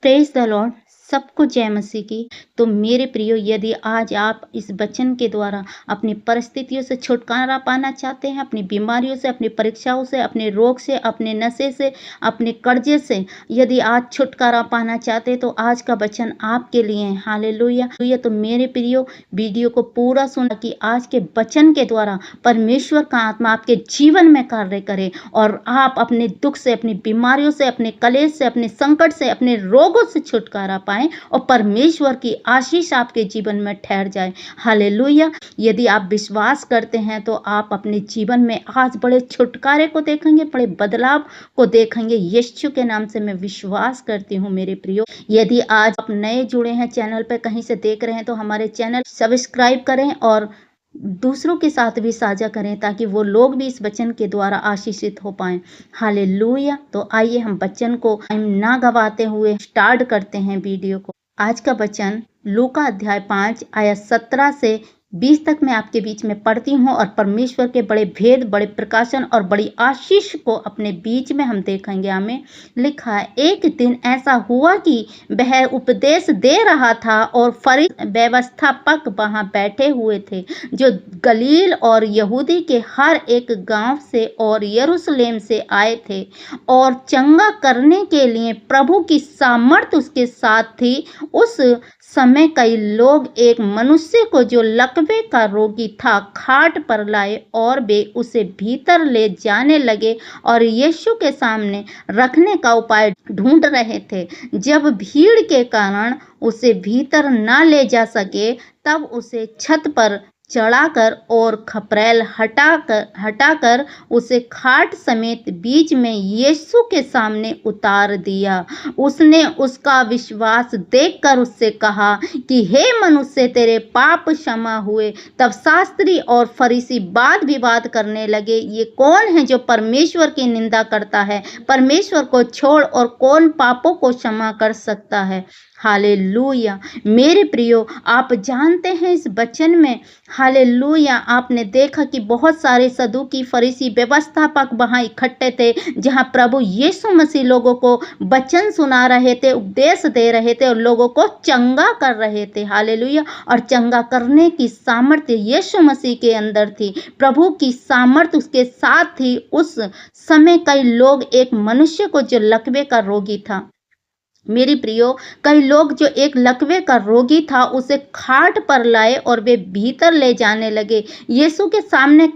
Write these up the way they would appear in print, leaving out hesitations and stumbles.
Praise the Lord. सबको जय मसीह की। तो मेरे प्रियो, यदि आज आप इस वचन के द्वारा अपनी परिस्थितियों से छुटकारा पाना चाहते हैं, अपनी बीमारियों से, अपनी परीक्षाओं से, अपने रोग से, अपने नशे से, अपने कर्जे से यदि आज छुटकारा पाना चाहते हैं तो आज का वचन आपके लिए है। हालेलुया। तो मेरे प्रियो, वीडियो को पूरा सुना कि आज के वचन के द्वारा परमेश्वर का आत्मा आपके जीवन में कार्य करे और आप अपने दुख से, अपनी बीमारियों से, अपने कलेश से, अपने संकट से, अपने रोगों से छुटकारा पाएं और परमेश्वर की आशीष आपके जीवन में ठहर जाए। हालेलुया। यदि आप विश्वास करते हैं तो आप अपने जीवन में आज बड़े छुटकारे को देखेंगे, बड़े बदलाव को देखेंगे। यीशु के नाम से मैं विश्वास करती हूँ मेरे प्रियो। यदि आज आप नए जुड़े हैं, चैनल पे कहीं से देख रहे हैं, तो हमारे चैनल सब्सक्राइब करें और दूसरों के साथ भी साझा करें ताकि वो लोग भी इस वचन के द्वारा आशीषित हो पाएं। हालेलुया। तो आइए हम वचन को टाइम ना गवाते हुए स्टार्ट करते हैं वीडियो को। आज का वचन लूका अध्याय 5 आयत 17 से 20 तक मैं आपके बीच में पढ़ती हूँ और परमेश्वर के बड़े भेद, बड़े प्रकाशन और बड़ी आशीष को अपने बीच में हम देखेंगे। हमें लिखा है, एक दिन ऐसा हुआ कि वह उपदेश दे रहा था और फरीसी व्यवस्थापक वहां बैठे हुए थे, जो गलील और यहूदी के हर एक गांव से और यरूशलेम से आए थे और चंगा करने के लिए प्रभु की सामर्थ उसके साथ थी। उस समय कई लोग एक मनुष्य को जो लकवे का रोगी था खाट पर लाए और वे उसे भीतर ले जाने लगे और यीशु के सामने रखने का उपाय ढूंढ रहे थे। जब भीड़ के कारण उसे भीतर न ले जा सके तब उसे छत पर चढ़ाकर और खपरेल हटाकर उसे खाट समेत बीच में यीशु के सामने उतार दिया। उसने उसका विश्वास देखकर उससे कहा कि हे मनुष्य, तेरे पाप क्षमा हुए। तब शास्त्री और फरीसी वाद विवाद करने लगे, ये कौन है जो परमेश्वर की निंदा करता है? परमेश्वर को छोड़ और कौन पापों को क्षमा कर सकता है? हालेलुया। मेरे प्रियो, आप जानते हैं इस वचन में, हालेलुया, आपने देखा कि बहुत सारे सदूकी, फरीसी, व्यवस्थापक वहां इकट्ठे थे, जहां प्रभु यीशु मसीह लोगों को वचन सुना रहे थे, उपदेश दे रहे थे और लोगों को चंगा कर रहे थे। हालेलुया। और चंगा करने की सामर्थ्य यीशु मसीह के अंदर थी, प्रभु की सामर्थ्य उसके साथ थी। उस समय कई लोग एक मनुष्य को जो लकवे का रोगी था, मेरी प्रियो, कई लोग जो एक लकवे का रोगी था उसे खाट पर लाए और वे भीतर ले जाने लगे, यीशु के सामने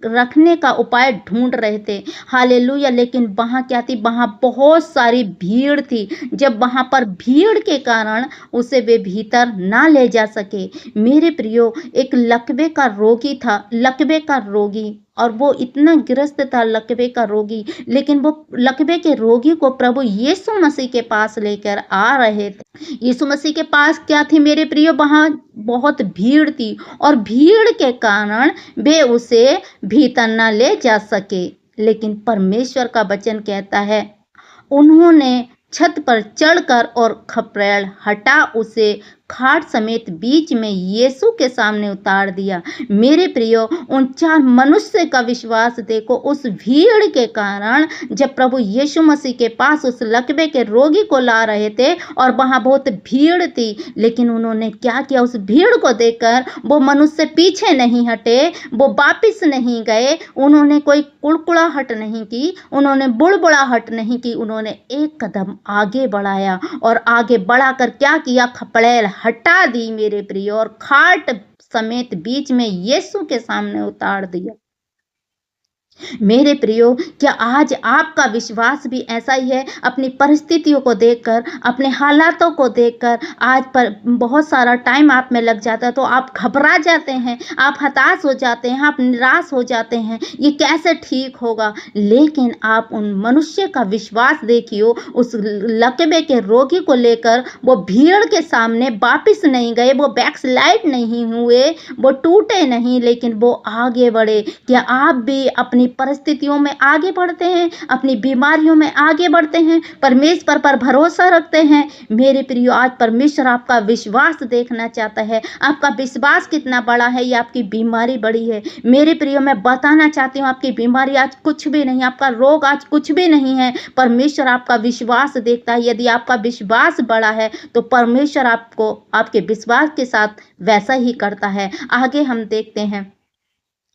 रखने का उपाय ढूंढ रहे थे। हालेलुया। लेकिन वहां क्या थी? वहां बहुत सारी भीड़ थी। जब वहां पर भीड़ के कारण उसे वे भीतर ना ले जा सके। मेरे प्रियो, एक लकवे का रोगी था, लकवे का रोगी, और वो इतना ग्रस्त था लकवे का रोगी, लेकिन वो लकवे के रोगी को प्रभु यीशु मसीह के पास लेकर आ रहे थे। यीशु मसीह के पास क्या थी मेरे प्रियो? वहां बहुत भीड़ थी और भीड़ के कारण वे उसे भीतर न ले जा सके। लेकिन परमेश्वर का वचन कहता है, उन्होंने छत पर चढ़कर और खपरेल हटा उसे खाट समेत बीच में यीशु के सामने उतार दिया। मेरे प्रियो, उन चार मनुष्य का विश्वास देखो। उस भीड़ के कारण जब प्रभु यीशु मसीह के पास उस लकवे के रोगी को ला रहे थे और वहां बहुत भीड़ थी, लेकिन उन्होंने क्या किया? उस भीड़ को देखकर वो मनुष्य पीछे नहीं हटे, वो वापिस नहीं गए, उन्होंने कोई कुड़कुड़ाहट नहीं की, उन्होंने बुड़बुड़ाहट नहीं की, उन्होंने एक कदम आगे बढ़ाया और आगे बढ़ाकर क्या किया? खपड़ेल हटा दी मेरे प्रियो और खाट समेत बीच में यीशु के सामने उतार दिया। मेरे प्रियो, क्या आज आपका विश्वास भी ऐसा ही है? अपनी परिस्थितियों को देखकर, अपने हालातों को देखकर आज पर बहुत सारा टाइम आप में लग जाता है तो आप घबरा जाते हैं, आप हताश हो जाते हैं, आप निराश हो जाते हैं, ये कैसे ठीक होगा? लेकिन आप उन मनुष्य का विश्वास देखियो, उस लकवे के रोगी को लेकर वो भीड़ के सामने वापिस नहीं गए, वो बैकस्लाइड नहीं हुए, वो टूटे नहीं, लेकिन वो आगे बढ़े। क्या आप भी अपनी परिस्थितियों में आगे बढ़ते हैं, अपनी बीमारियों में आगे बढ़ते हैं, परमेश्वर पर भरोसा रखते हैं। मेरे प्रियो, आज परमेश्वर आपका विश्वास देखना चाहता है। आपका विश्वास कितना बड़ा है या आपकी बीमारी बड़ी है। मेरे प्रियो, मैं बताना चाहती हूँ, आपकी बीमारी आज कुछ भी नहीं, आपका रोग आज कुछ भी नहीं है। परमेश्वर आपका विश्वास देखता है। यदि आपका विश्वास बड़ा है तो परमेश्वर आपको आपके विश्वास के साथ वैसा ही करता है। आगे हम देखते हैं।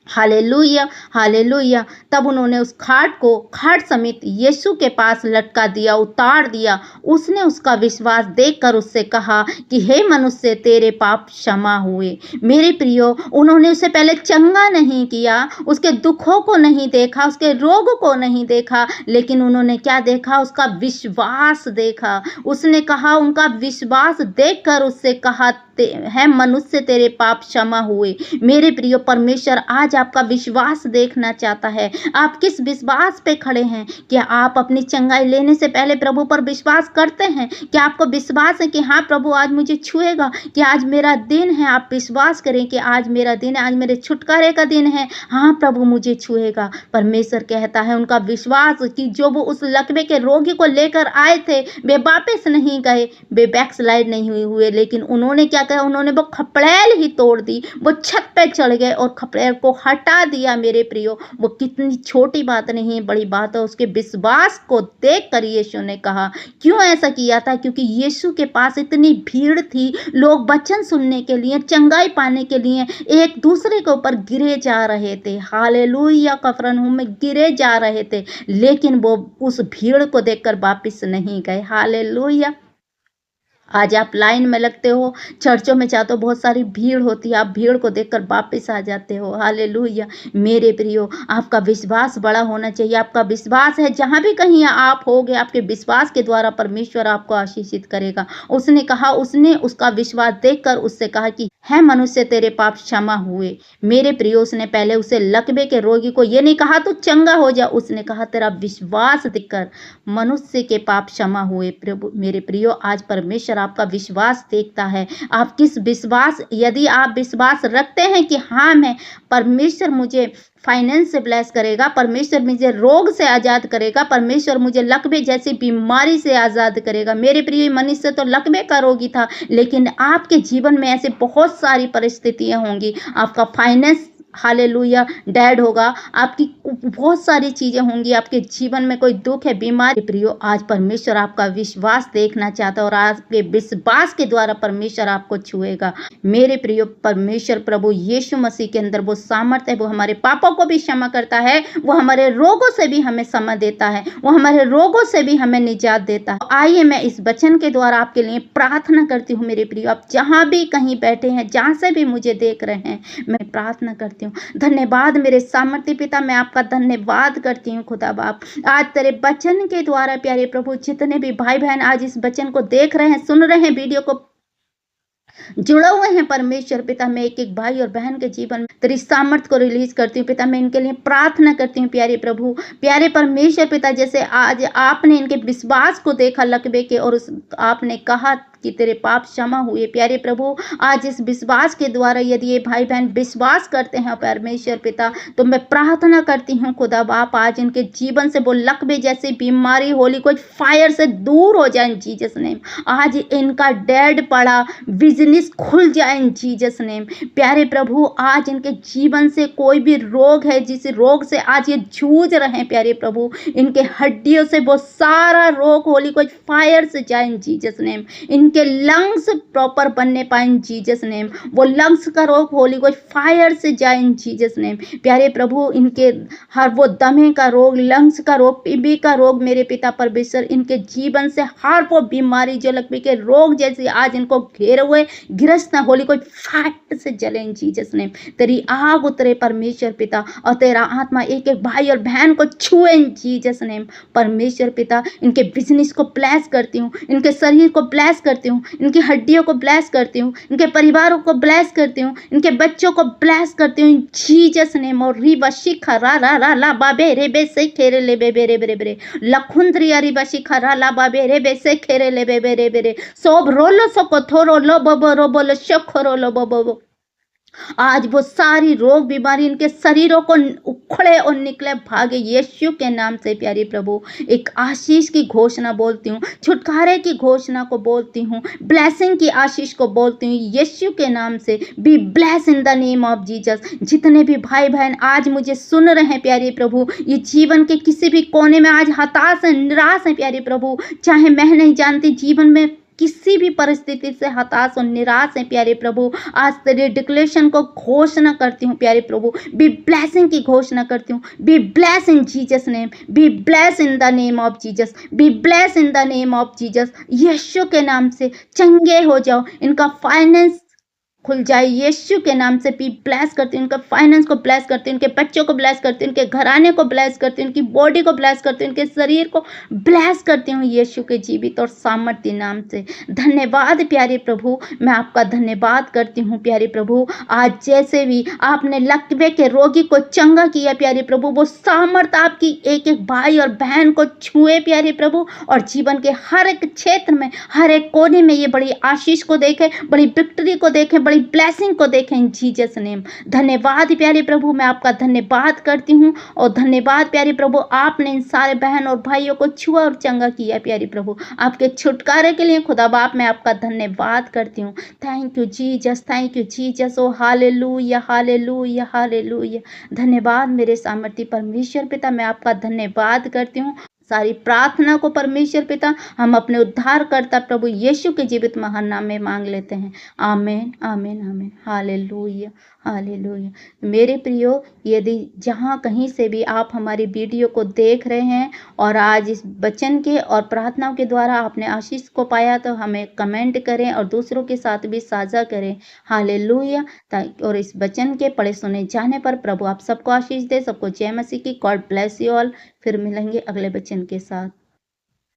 Hallelujah, hallelujah. तब उन्होंने उस खाट समेत यीशु के पास लटका दिया, उतार दिया। उसने उसका विश्वास देखकर उससे कहा कि हे मनुष्य, तेरे पाप क्षमा हुए। मेरे प्रियो, उन्होंने उसे पहले चंगा नहीं किया, उसके दुखों को नहीं देखा, उसके रोग को नहीं देखा, लेकिन उन्होंने क्या देखा? उसका विश्वास देखा। उसने कहा, उनका विश्वास देखकर उससे कहा, है मनुष्य, तेरे पाप क्षमा हुए। मेरे प्रियो, परमेश्वर आज आपका विश्वास देखना चाहता है। आप किस विश्वास पे खड़े हैं? क्या आप अपनी चंगाई लेने से पहले प्रभु पर विश्वास करते हैं? क्या आपको विश्वास है कि हाँ प्रभु आज मुझे छुएगा, कि आज मेरा दिन है? आप विश्वास करें कि आज मेरा दिन है, आज मेरे छुटकारे का दिन है। हाँ प्रभु मुझे छुएगा। परमेश्वर कहता है उनका विश्वास, कि जो वो उस लकवे के रोगी को लेकर आए थे, वे वापस नहीं गए, वे बैकस्लाइड नहीं हुए, लेकिन उन्होंने क्या कहा? उन्होंने वो खपड़ैल ही तोड़ दी, वो छत पे चढ़ गए और खपड़ैल को हटा दिया। मेरे प्रियो, वो कितनी छोटी बात नहीं है, बड़ी बात है। उसके विश्वास को देखकर यीशु ने कहा। क्यों ऐसा किया था? क्योंकि यीशु के पास इतनी भीड़ थी, लोग वचन सुनने के लिए, चंगाई पाने के लिए एक दूसरे के ऊपर गिरे जा रहे थे। हालेलुया, कफरनहूम में गिरे जा रहे थे, लेकिन वो उस भीड़ को देखकर वापस नहीं गए। हालेलुया। आज आप लाइन में लगते हो, चर्चों में जाते हो, बहुत सारी भीड़ होती है, आप भीड़ को देखकर वापस आ जाते हो। हालेलुया। मेरे प्रियो, आपका विश्वास बड़ा होना चाहिए। आपका विश्वास है, जहाँ भी कहीं आप होगे, आपके विश्वास के द्वारा परमेश्वर आपको आशीषित करेगा। उसने कहा, उसने उसका विश्वास देखकर उससे कहा कि है मनुष्य, तेरे पाप क्षमा हुए। मेरे प्रियो, उसने पहले उसे लकवे के रोगी को ये नहीं कहा तू चंगा हो जा, उसने कहा तेरा विश्वास देखकर मनुष्य के पाप क्षमा हुए। प्रभु, मेरे प्रियो, आज परमेश्वर आपका विश्वास देखता है। आप किस विश्वास, यदि आप विश्वास रखते हैं कि हाँ मैं, परमेश्वर मुझे फाइनेंस से ब्लेस करेगा, परमेश्वर मुझे रोग से आज़ाद करेगा, परमेश्वर मुझे लकवे जैसी बीमारी से आज़ाद करेगा। मेरे प्रिय, मनुष्य तो लकवे का रोगी था, लेकिन आपके जीवन में ऐसे बहुत सारी परिस्थितियां होंगी। आपका फाइनेंस, हालेलुया, डेड होगा, आपकी बहुत सारी चीजें होंगी, आपके जीवन में कोई दुख है, बीमारी। प्रियो, आज परमेश्वर आपका विश्वास देखना चाहता है और आपके विश्वास के द्वारा परमेश्वर आपको छुएगा। मेरे प्रियो, परमेश्वर प्रभु यीशु मसीह के अंदर वो सामर्थ्य है, वो हमारे पापों को भी क्षमा करता है, वो हमारे रोगों से भी हमें क्षमा देता है, वो हमारे रोगों से भी हमें निजात देता है। आइए मैं इस वचन के द्वारा आपके लिए प्रार्थना करती हूँ। मेरे प्रियो, आप जहाँ भी कहीं बैठे हैं, जहाँ से भी मुझे देख रहे हैं, मैं प्रार्थना करती हूँ। धन्यवाद मेरे सामर्थ्य पिता, मैं आपका धन्यवाद करती हूँ खुदा बाप। आज तेरे वचन के द्वारा प्यारे प्रभु, जितने भी भाई बहन आज इस वचन को देख रहे हैं, सुन रहे हैं, वीडियो को जुड़े हुए हैं, परमेश्वर पिता, मैं एक एक भाई और बहन के जीवन में तेरी सामर्थ्य को रिलीज करती हूँ पिता। मैं इनके लिए प्रार्थना करती हूँ प्यारे प्रभु, प्यारे परमेश्वर पिता। जैसे आज आपने इनके विश्वास को देखा लकवे के, और आपने कहा कि तेरे पाप क्षमा हुए। प्यारे प्रभु, आज इस विश्वास के द्वारा यदि ये भाई बहन विश्वास करते हैं परमेश्वर पिता, तो मैं प्रार्थना करती हूँ खुदा बाप, आज इनके जीवन से वो लकवे जैसी बीमारी, होली कोई फायर से दूर हो जाए इन जीसस नेम। आज इनका डेड पड़ा बिजनेस खुल जाए इन जीसस नेम। प्यारे प्रभु, आज इनके जीवन से कोई भी रोग है, जिस रोग से आज ये जूझ रहे हैं प्यारे प्रभु, इनके हड्डियों से वो सारा रोग होली कोई फायर से जाए इन जीसस नेम। इनके लंग्स प्रॉपर बनने पाए इन जीसस नेम। वो लंग्स का रोग होली कोई फायर से जाए इन जीसस नेम। प्यारे प्रभु, इनके हर वो दमे का रोग, लंग्स का रोग, टीबी का रोग, मेरे पिता परमेश्वर, इनके जीवन से हर वो बीमारी जो लकवे के रोग जैसे आज इनको घेरे हुए गिरस्त ना, होली कोई फायर से जले इन जीसस नेम। तेरी आग उतरे परमेश्वर पिता, और तेरा आत्मा एक एक भाई और बहन को छुए इन जीसस नेम। परमेश्वर पिता, इनके बिजनेस को ब्लेस करती हूँ, इनके शरीर को ब्लेस करती हूँ, इनकी हड्डियों को ब्लेस करती हूँ, इनके परिवारों को ब्लेस करती हूँ, इनके बच्चों को ब्लेस करती हूँ जीसस नेम। और रिबा शिखा रा रा रा ला बाबे रे बे से खेरे ले बे बेरे बेरे बेरे लखुंद्री रिबा शिखा रा ला बाबे रे बे से खेरे ले बे बेरे बेरे सोब रोलो सको थोरो लो बबो रो बोलो शखरो लो बबो आज वो सारी रोग बीमारी इनके शरीरों को उखड़े और निकले भागे यीशु के नाम से। प्यारे प्रभु, एक आशीष की घोषणा बोलती हूँ, छुटकारे की घोषणा को बोलती हूँ, ब्लेसिंग की आशीष को बोलती हूँ यीशु के नाम से। Be bless in the name of Jesus. जितने भी भाई बहन आज मुझे सुन रहे हैं प्यारे प्रभु, ये जीवन के किसी भी कोने में आज हताश है, निराश है प्यारे प्रभु, चाहे मैं नहीं जानती जीवन में किसी भी परिस्थिति से हताश और निराश है प्यारे प्रभु, आज तेरे डिक्लेरेशन को घोषणा करती हूँ प्यारे प्रभु, बी ब्लेसिंग की घोषणा करती हूँ। Be bless in Jesus name, be bless in the name of Jesus, be bless in the name of Jesus. यीशु के नाम से चंगे हो जाओ, इनका फाइनेंस खुल जाए यीशु के नाम से। भी ब्लेस करती हूँ, उनका फाइनेंस को ब्लेस करती हूँ, उनके बच्चों को ब्लेस करती हूँ, उनके घराने को ब्लेस करती हूँ, उनकी बॉडी को ब्लेस करती हूँ, उनके शरीर को ब्लेस करती हूँ यीशु के जीवित और सामर्थ्य नाम से। धन्यवाद प्यारे प्रभु, मैं आपका धन्यवाद करती हूँ प्यारे प्रभु। आज जैसे भी आपने लकवे के रोगी को चंगा किया प्यारे प्रभु, वो सामर्थ्य आपकी एक एक भाई और बहन को छुए प्यारे प्रभु, और जीवन के हर एक क्षेत्र में, हर एक कोने में ये बड़ी आशीष को देखे, बड़ी विक्ट्री को देखे, बड़ी ब्लेसिंग को देखें इन जीसस नेम। धन्यवाद प्यारे प्रभु, मैं आपका धन्यवाद करती हूँ। और धन्यवाद प्यारे प्रभु, आपने इन सारे बहन और भाइयों को छुआ और चंगा किया प्यारे प्रभु। आपके छुटकारे के लिए खुदा बाप मैं आपका धन्यवाद करती हूँ। Thank you Jesus, thank you Jesus. Oh hallelujah, hallelujah, hallelujah. धन्यवाद मेरे सामर्थ्य परमेश्वर पिता, मैं आपका धन्यवाद करती हूँ। सारी प्रार्थना को परमेश्वर पिता हम अपने उद्धारकर्ता प्रभु यीशु के जीवित महान नाम में मांग लेते हैं। आमीन, आमीन, आमीन। Hallelujah, hallelujah. मेरे प्रियो, यदि जहाँ कहीं से भी आप हमारी वीडियो को देख रहे हैं और आज इस वचन के और प्रार्थनाओं के द्वारा आपने आशीष को पाया, तो हमें कमेंट करें और दूसरों के साथ भी साझा करें। हालेलुया। और इस वचन के पढ़े सुने जाने पर प्रभु आप सबको आशीष दे। सबको जय मसीह की। God bless you all. फिर मिलेंगे अगले वचन के साथ।